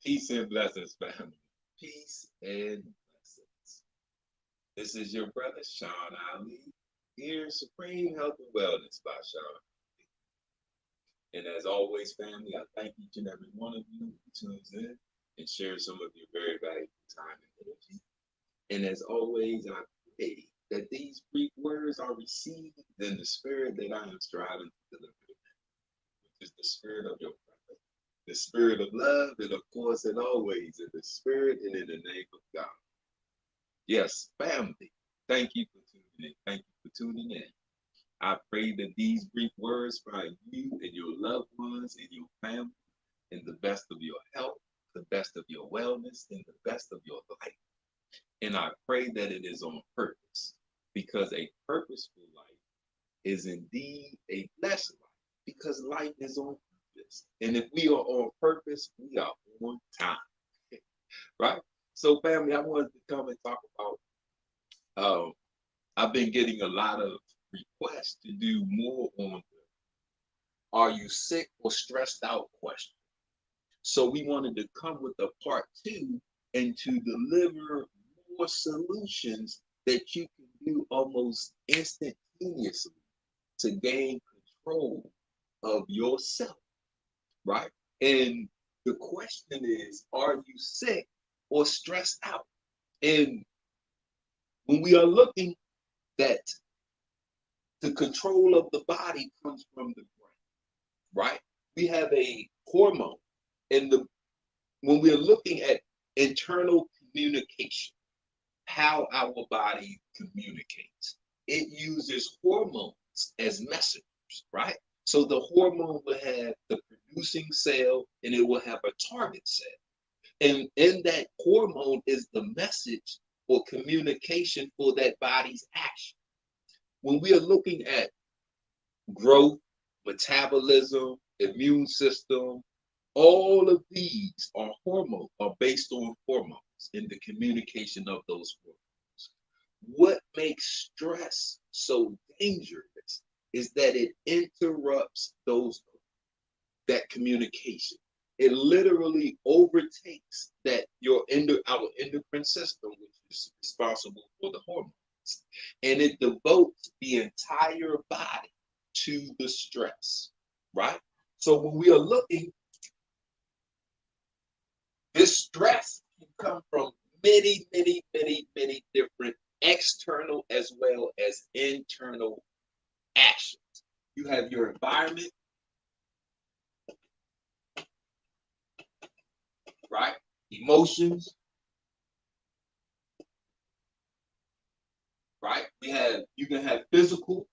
Peace and blessings, family. Peace and blessings. This is your brother, Sean Ali, here, Supreme Health and Wellness by Sean. And as always, family, I thank each and every one of you who tunes in and shares some of your very valuable time and energy. And as always, I pray that these brief words are received in the spirit that I am striving to deliver, which is the spirit of your brother, the spirit of love, and of course, and always, in the spirit and in the name of God. Yes, family, thank you for tuning in. Thank you for tuning in. I pray that these brief words find you and your loved ones and your family in the best of your health, the best of your wellness, and the best of your life. And I pray that it is on purpose, because a purposeful life is indeed a blessed life, because life is on purpose. And if we are on purpose, we are on time. Right? So, family, I wanted to come and talk about. I've been getting a lot of requests to do more on the "Are you sick or stressed out?" question. So we wanted to come with a part two and to deliver more solutions that you can do almost instantaneously to gain control of yourself, right? And the question is, are you sick or stressed out? And when we are looking that the control of the body comes from the brain, right? We have a hormone, and when we're looking at internal communication, how our body communicates, it uses hormones as messengers, right? So the hormone will have the producing cell and it will have a target cell. And in that hormone is the message for communication for that body's action. When we are looking at growth, metabolism, immune system, all of these are based on hormones in the communication of those hormones. What makes stress so dangerous is that it interrupts that communication. It literally overtakes our endocrine system, which is responsible for the hormones, and it devotes the entire body to the stress, right? So when we are looking, this stress can come from many, many, many, many different external as well as internal actions. You have your environment, right? Emotions, right? You can have physical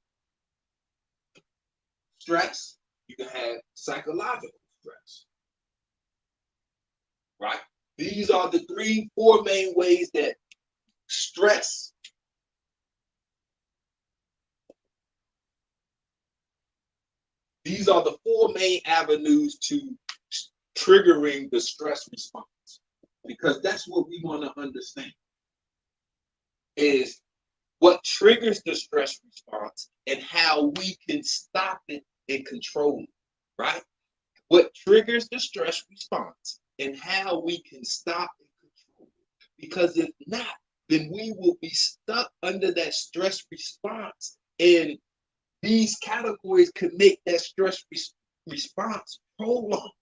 stress, you can have psychological stress, right? These are the four main ways that stress these are the four main avenues to triggering the stress response, because that's what we want to understand is what triggers the stress response and how we can stop it and control it, right? What triggers the stress response and how we can stop and control it. Because if not, then we will be stuck under that stress response, and these categories could make that stress response prolonged.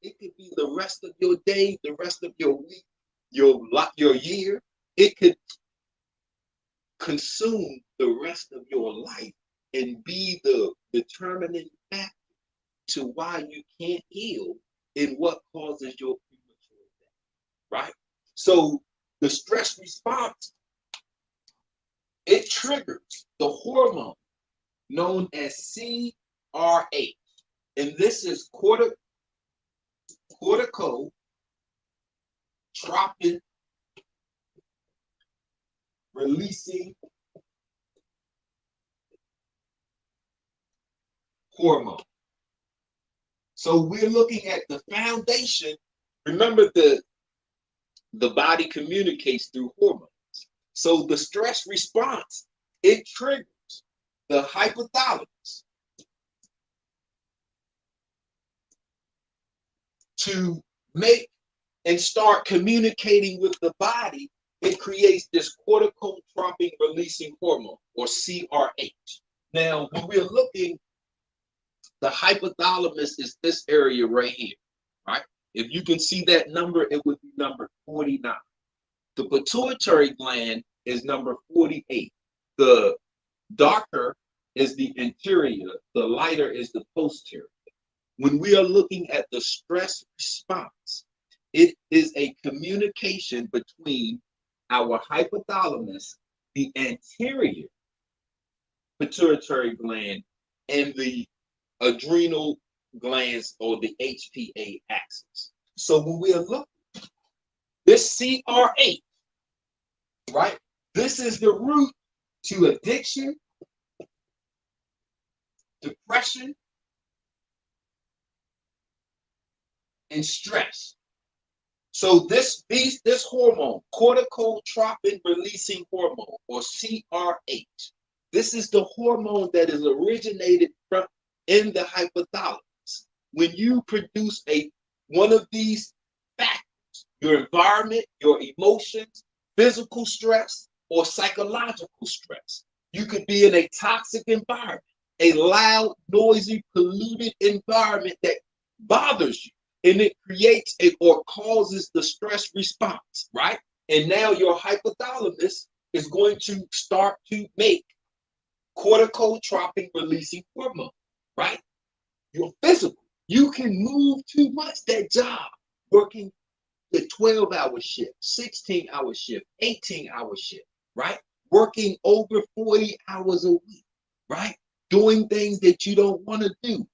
It could be the rest of your day, the rest of your week, your year. It could consume the rest of your life and be the determining factor to why you can't heal and what causes your premature death, right? So the stress response, it triggers the hormone known as CRH, and this is corticotropin releasing hormone. So we're looking at the foundation. Remember, the body communicates through hormones. So the stress response, it triggers the hypothalamus to make and start communicating with the body, it creates this corticotropin releasing hormone, or CRH. Now, when we're looking, the hypothalamus is this area right here, right? If you can see that number, it would be number 49. The pituitary gland is number 48. The darker is the interior, the lighter is the posterior. When we are looking at the stress response, it is a communication between our hypothalamus, the anterior pituitary gland, and the adrenal glands, or the HPA axis. So when we are looking, this CRH, right? This is the root to addiction, depression, and stress. So this hormone, corticotropin releasing hormone, or CRH, this is the hormone that is originated from in the hypothalamus. When you produce one of these factors, your environment, your emotions, physical stress, or psychological stress. You could be in a toxic environment, a loud, noisy, polluted environment that bothers you, and it creates or causes the stress response, right? And now your hypothalamus is going to start to make corticotropin releasing hormone, right? Your physical, you can move too much. That job, working the 12-hour shift, 16-hour shift, 18-hour shift, right? Working over 40 hours a week, right? Doing things that you don't want to do.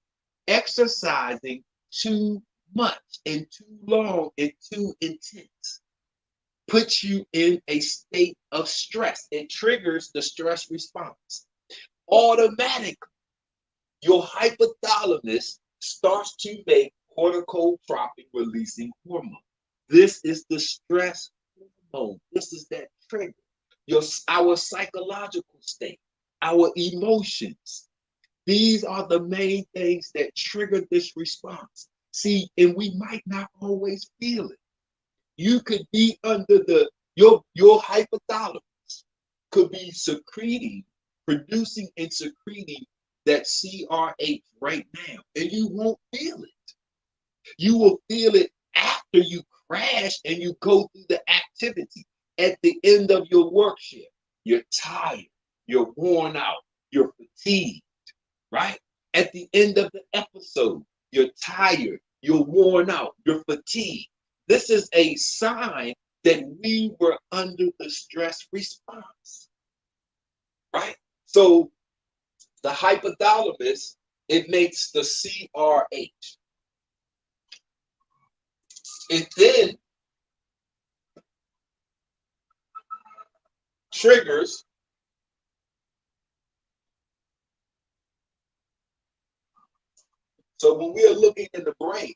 Exercising too much and too long and too intense puts you in a state of stress. It triggers the stress response. Automatically, your hypothalamus starts to make corticotropin releasing hormone. This is the stress hormone. This is that trigger. Our psychological state, our emotions. These are the main things that trigger this response. See, and we might not always feel it. You could be under your hypothalamus could be producing and secreting that CRH right now, and you won't feel it. You will feel it after you crash and you go through the activity. At the end of your work shift, you're tired, you're worn out, you're fatigued, right? At the end of the episode, you're tired, you're worn out, you're fatigued. This is a sign that we were under the stress response, right? So the hypothalamus, it makes the CRH. It then triggers so when we are looking in the brain,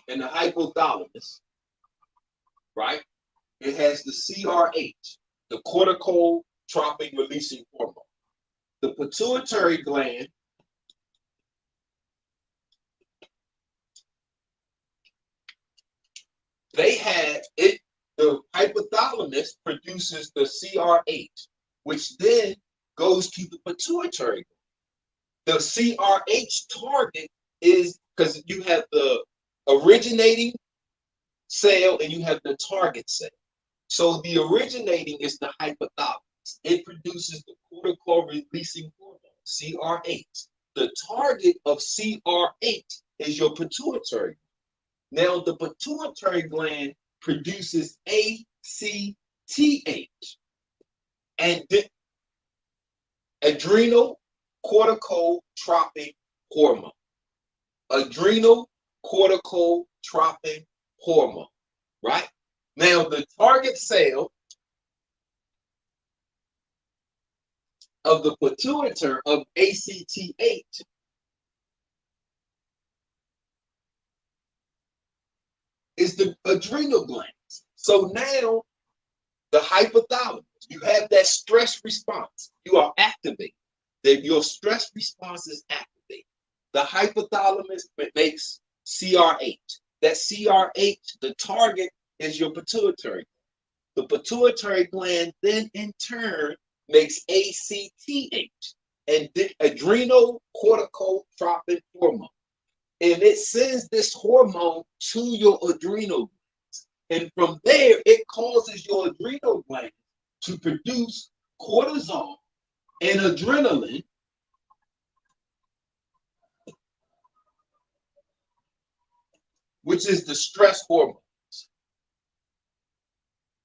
in the hypothalamus, right? It has the CRH, the corticotropin releasing hormone. The pituitary gland the hypothalamus produces the CRH, which then goes to the pituitary. The CRH target is because you have the originating cell and you have the target cell. So the originating is the hypothalamus. It produces the cortical releasing hormone, CRH. The target of CRH is your pituitary. Now the pituitary gland produces ACTH and adrenal corticotropin hormone. Adrenal corticotropin hormone, right? Now, the target cell of the pituitary of ACTH is the adrenal glands. So now, the hypothalamus, you have that stress response. You are activated. That your stress response is activated. The hypothalamus makes CRH. That CRH, the target is your pituitary. The pituitary gland then in turn makes ACTH, and adrenal corticotropin hormone. And it sends this hormone to your adrenal glands. And from there, it causes your adrenal glands to produce cortisol and adrenaline, which is the stress hormones.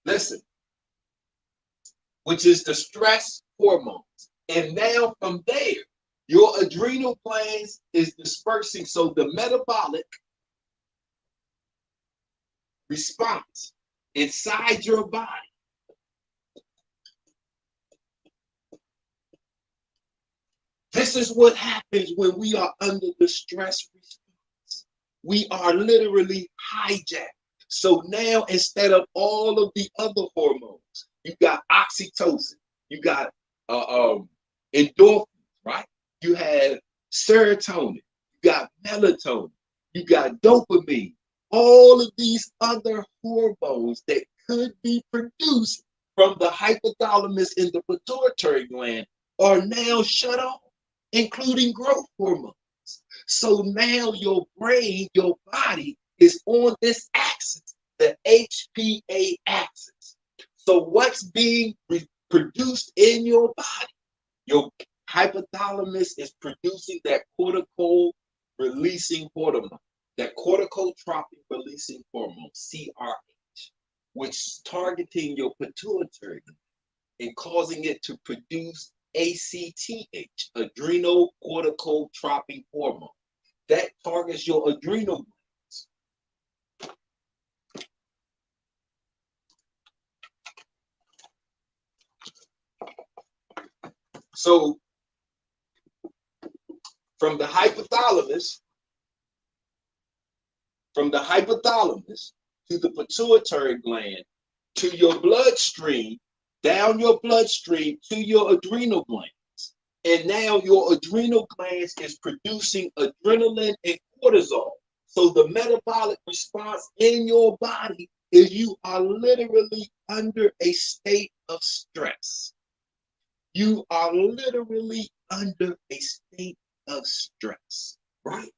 Listen, which is the stress hormones. And now from there, your adrenal glands is dispersing. So the metabolic response inside your body this is what happens when we are under the stress response. We are literally hijacked. So now instead of all of the other hormones, you got oxytocin, you got endorphins, right? You have serotonin, you got melatonin, you got dopamine, all of these other hormones that could be produced from the hypothalamus in the pituitary gland are now shut off, including growth hormones. So now your brain, your body is on this axis, the HPA axis. So what's being produced in your body? Your hypothalamus is producing that cortical releasing hormone, that corticotropin releasing hormone, CRH, which is targeting your pituitary and causing it to produce ACTH, adrenal corticotropin hormone. That targets your adrenal glands. So from the hypothalamus to the pituitary gland to your bloodstream, down your bloodstream to your adrenal glands. And now your adrenal glands is producing adrenaline and cortisol. So the metabolic response in your body is you are literally under a state of stress. You are literally under a state of stress, right?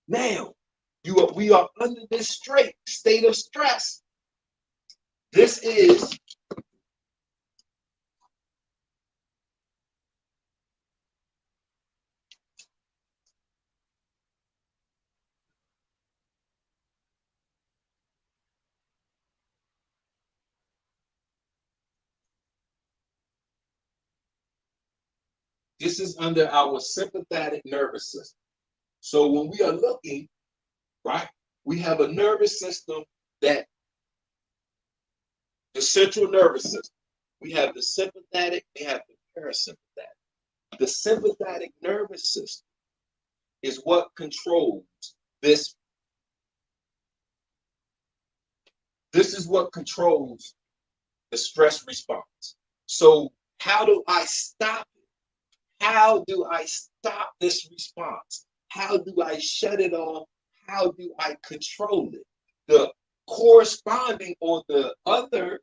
Now, we are under this state of stress. This is under our sympathetic nervous system. So when we are looking, right, we have a nervous system that the central nervous system. We have the sympathetic, we have the parasympathetic. The sympathetic nervous system is what controls this. This is what controls the stress response. So how do I stop it? How do I stop this response? How do I shut it off? How do I control it? The corresponding or the other,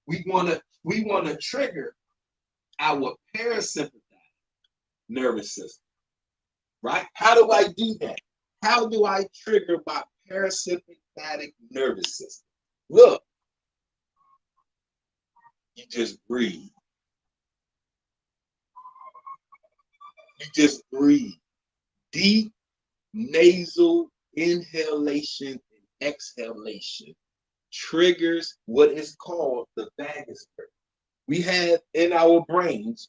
we want to trigger our parasympathetic nervous system, right? How do I do that? How do I trigger my parasympathetic nervous system? Look, you just breathe. You just breathe. Deep nasal inhalation and exhalation triggers what is called the vagus nerve. We have in our brains,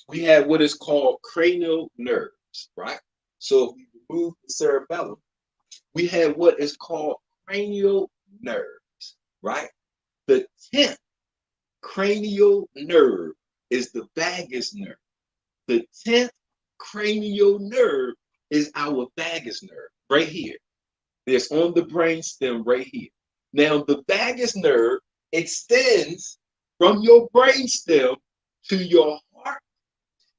we have what is called cranial nerves, right? So if we remove the cerebellum, we have what is called cranial nerves, right? The 10th cranial nerve is the vagus nerve. The 10th cranial nerve is our vagus nerve right here. It's on the brain stem right here. Now, the vagus nerve extends from your brain stem to your heart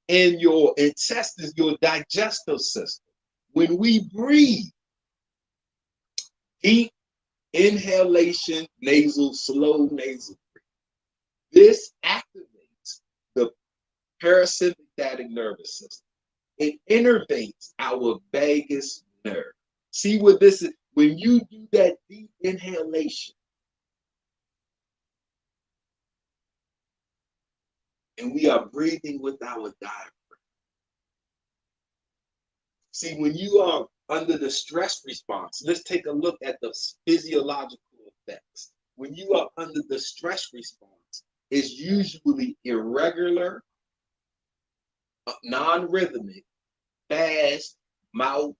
and your intestines, your digestive system. When we breathe, deep inhalation, slow nasal breath. This activates the parasympathetic nervous system. It innervates our vagus nerve. See what this is? When you do that deep inhalation, and we are breathing with our diaphragm. See, when you are under the stress response, let's take a look at the physiological effects. When you are under the stress response, it's usually irregular, non-rhythmic, fast, mouth,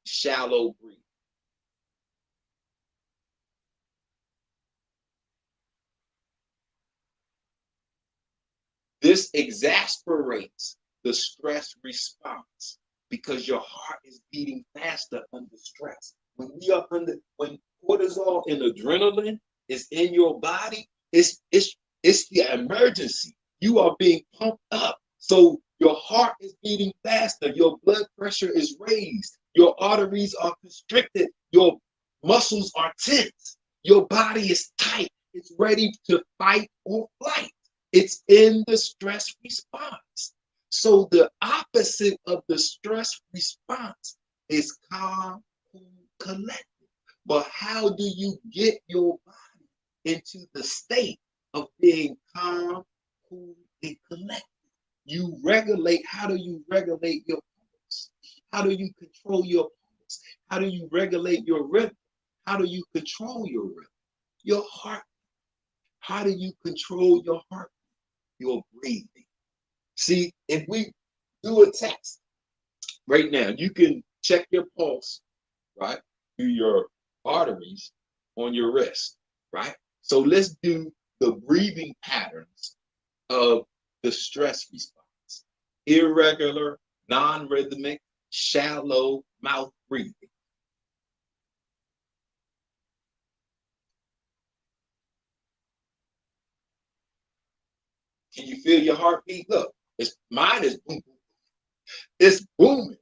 shallow breathing. This exasperates the stress response because your heart is beating faster under stress. When cortisol and adrenaline is in your body, it's the emergency. You are being pumped up. So your heart is beating faster, your blood pressure is raised, your arteries are constricted, your muscles are tense, your body is tight, it's ready to fight or flight. It's in the stress response. So the opposite of the stress response is calm, cool, collected. But how do you get your body into the state of being calm, cool, and collected? You regulate. How do you regulate your pulse? How do you control your pulse? How do you regulate your rhythm? How do you control your rhythm? Your heart. How do you control your heart? Your breathing. See, if we do a test right now, you can check your pulse, right, through your arteries on your wrist, right? So let's do the breathing patterns of the stress response. Irregular, non-rhythmic, shallow mouth breathing. Can you feel your heartbeat? Look, mine is boom, boom, it's booming.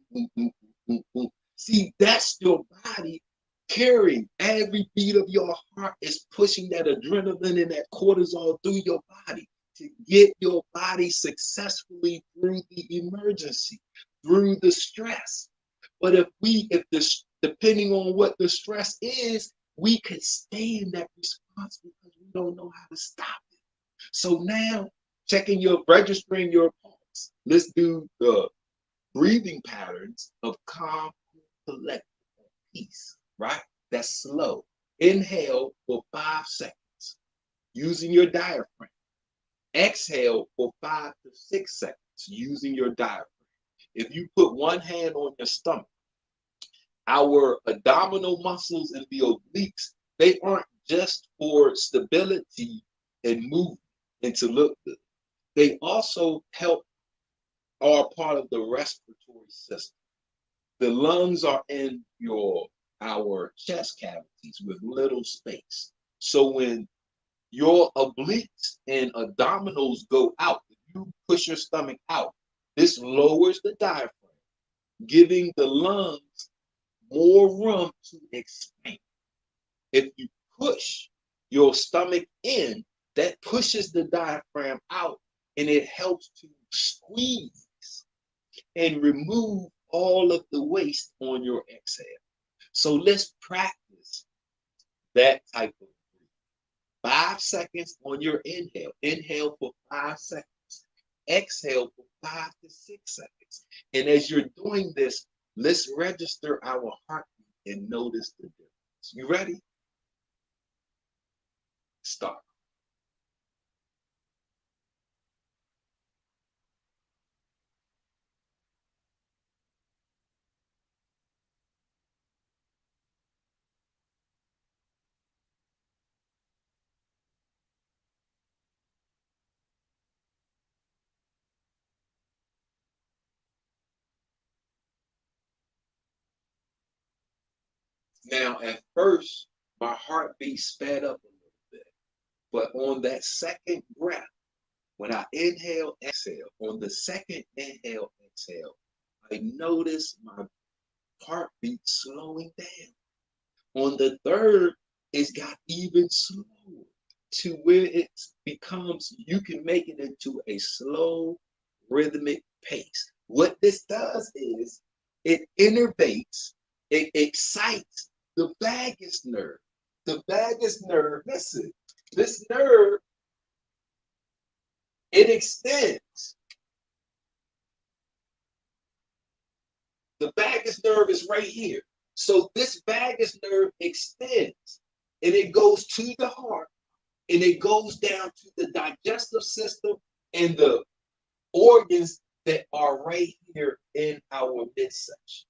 Boom, boom, boom, boom. See, that's your body carrying every beat of your heart is pushing that adrenaline and that cortisol through your body to get your body successfully through the emergency, through the stress. But depending on what the stress is, we could stay in that response because we don't know how to stop it. So now, registering your pulse. Let's do the breathing patterns of calm, collected peace, right? That's slow. Inhale for 5 seconds using your diaphragm. Exhale for 5 to 6 seconds using your diaphragm. If you put one hand on your stomach, our abdominal muscles and the obliques, they aren't just for stability and movement and to look good. They also are part of the respiratory system. The lungs are in our chest cavities with little space. So when your obliques and abdominals go out, you push your stomach out. This lowers the diaphragm, giving the lungs more room to expand. If you push your stomach in, that pushes the diaphragm out and it helps to squeeze and remove all of the waste on your exhale. So let's practice that type of breathing. 5 seconds on your inhale. Inhale for 5 seconds. Exhale for 5 to 6 seconds. And as you're doing this, let's register our heartbeat and notice the difference. You ready? Start. Now, at first, my heartbeat sped up a little bit, but on that second breath, When I inhale, exhale, on the second inhale, exhale, I notice my heartbeat slowing down. On the third, it's got even slower to where it becomes, you can make it into a slow rhythmic pace. What this does is it innervates, it excites the vagus nerve. The vagus nerve, listen, this nerve, it extends. The vagus nerve is right here. So this vagus nerve extends and it goes to the heart and it goes down to the digestive system and the organs that are right here in our midsection.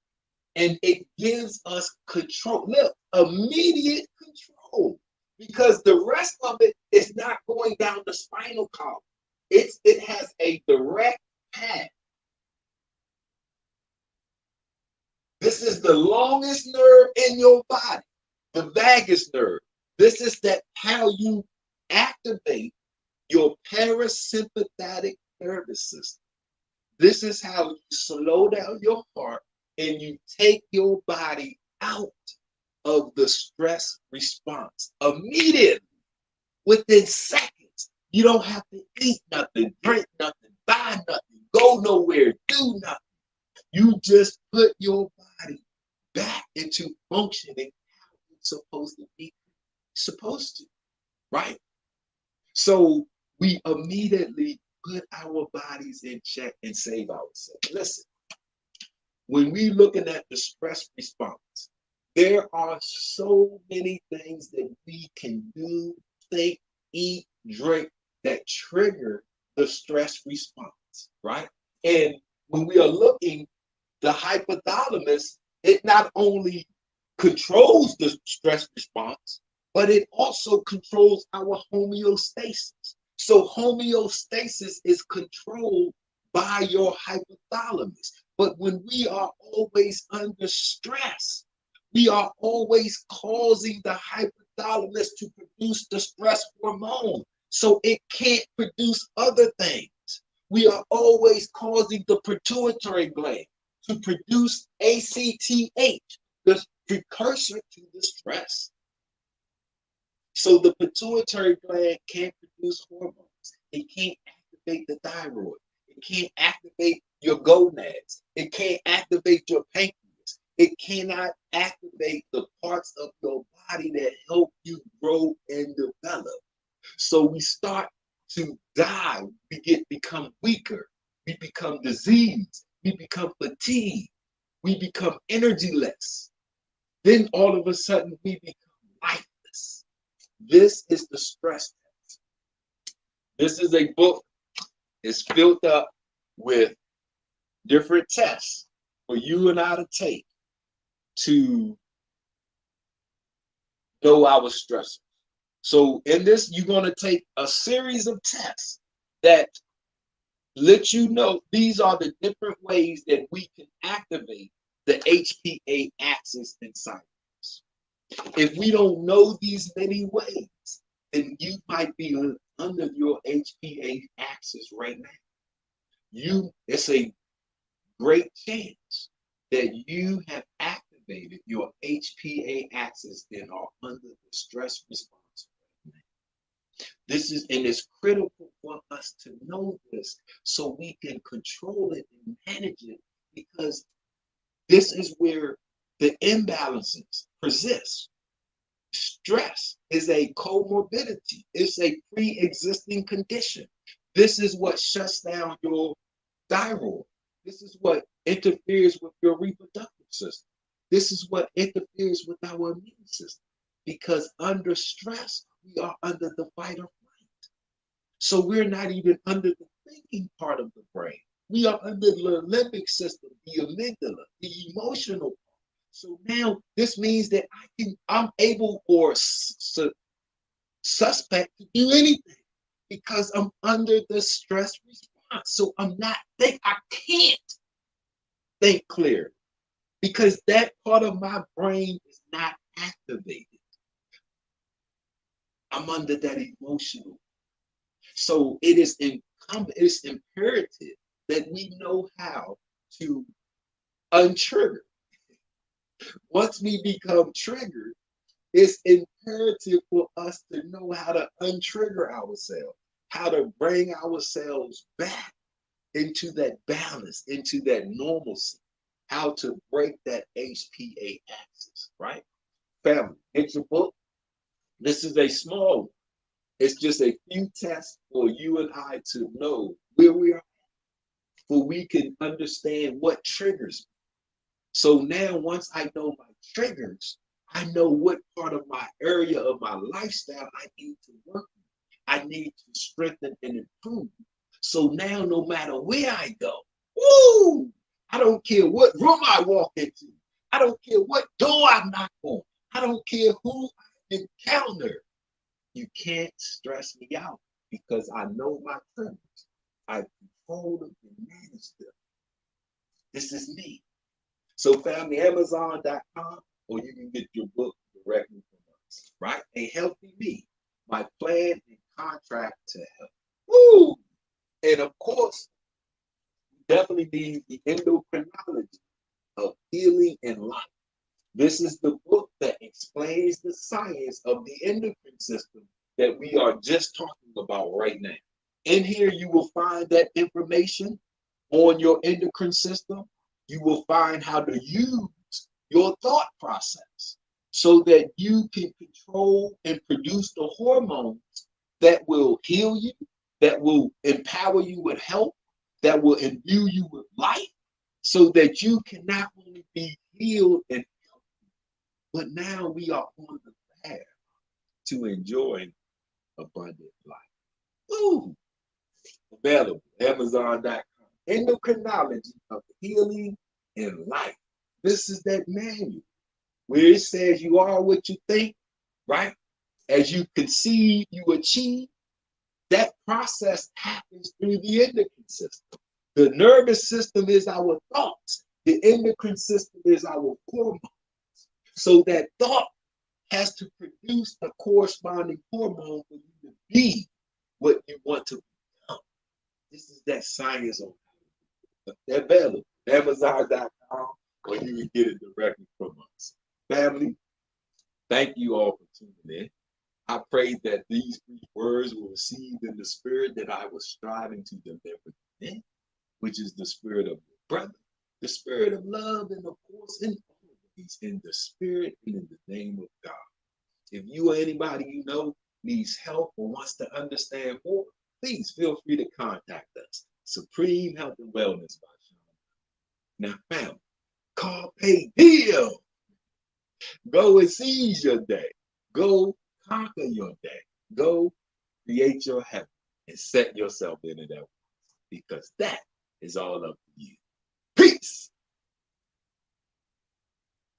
And it gives us control. Look, immediate control. Because the rest of it is not going down the spinal column. It has a direct path. This is the longest nerve in your body, the vagus nerve. This is how you activate your parasympathetic nervous system. This is how you slow down your heart and you take your body out of the stress response immediately, within seconds. You don't have to eat nothing, drink nothing, buy nothing, go nowhere, do nothing. You just put your body back into functioning how it's supposed to be, right? So we immediately put our bodies in check and save ourselves. Listen, when we looking at the stress response, there are so many things that we can do, think, eat, drink that trigger the stress response, right? And when we are looking, the hypothalamus, it not only controls the stress response, but it also controls our homeostasis. So homeostasis is controlled by your hypothalamus. But when we are always under stress, we are always causing the hypothalamus to produce the stress hormone. So it can't produce other things. We are always causing the pituitary gland to produce ACTH, the precursor to the stress. So the pituitary gland can't produce hormones. It can't activate the thyroid. It can't activate your gonads. It can't activate your pancreas. It cannot activate the parts of your body that help you grow and develop. So we start to die. We become weaker. We become diseased. We become fatigued. We become energyless. Then all of a sudden we become lifeless. This is the stress test. This is a book. It's filled up with different tests for you and I to take to know our stressors. So in this, you're going to take a series of tests that let you know these are the different ways that we can activate the HPA axis inside us. If we don't know these many ways, then you might be under your HPA axis right now. It's a great chance that you have activated your HPA axis and are under the stress response. And it's critical for us to know this so we can control it and manage it, because this is where the imbalances persist. Stress is a comorbidity. It's a pre-existing condition. This is what shuts down your thyroid. This is what interferes with your reproductive system. This is what interferes with our immune system. Because under stress, we are under the fight or flight. So we're not even under the thinking part of the brain. We are under the limbic system, the amygdala, the emotional part. So now this means that I'm able or suspect to do anything because I'm under the stress response. So I can't think clearly because that part of my brain is not activated. I'm under that emotional. So it is it's imperative that we know how to untrigger. Once we become triggered, it's imperative for us to know how to untrigger ourselves, how to bring ourselves back into that balance, into that normalcy, how to break that HPA axis, right? Family, get your book. This is a small one. It's just a few tests for you and I to know where we are, for we can understand what triggers me. So now, once I know my triggers, I know what part of my area of my lifestyle I need to work on. I need to strengthen and improve. So now, no matter where I go, woo, I don't care what room I walk into. I don't care what door I knock on. I don't care who I encounter. You can't stress me out because I know my triggers. I control them and manage them. This is me. So family, Amazon.com, or you can get your book directly from us, right? A healthy me, my plan and contract to help. Woo! And of course, you definitely need the endocrinology of healing and life. This is the book that explains the science of the endocrine system that we are just talking about right now. In here, you will find that information on your endocrine system. You will find how to use your thought process so that you can control and produce the hormones that will heal you, that will empower you with health, that will imbue you with life, so that you can not only be healed and healthy, but now we are on the path to enjoying abundant life. Ooh, available, Amazon.com. Endocrinology of healing and life. This is that manual where it says you are what you think, right? As you conceive, you achieve. That process happens through the endocrine system. The nervous system is our thoughts. The endocrine system is our hormones. So that thought has to produce a corresponding hormone for you to be what you want to become. This is that science on available. Amazon.com, or you can get it directly from us. Family, thank you all for tuning in. I pray that these 3 words were received in the spirit that I was striving to deliver in, which is the spirit of your brother, the spirit of love, and of course, in always in the spirit and in the name of God. If you or anybody you know needs help or wants to understand more, please feel free to contact us. Supreme Health and Wellness by Sean. Now, family, carpe diem. Go and seize your day. Go conquer your day. Go create your heaven and set yourself in it, because that is all up to you.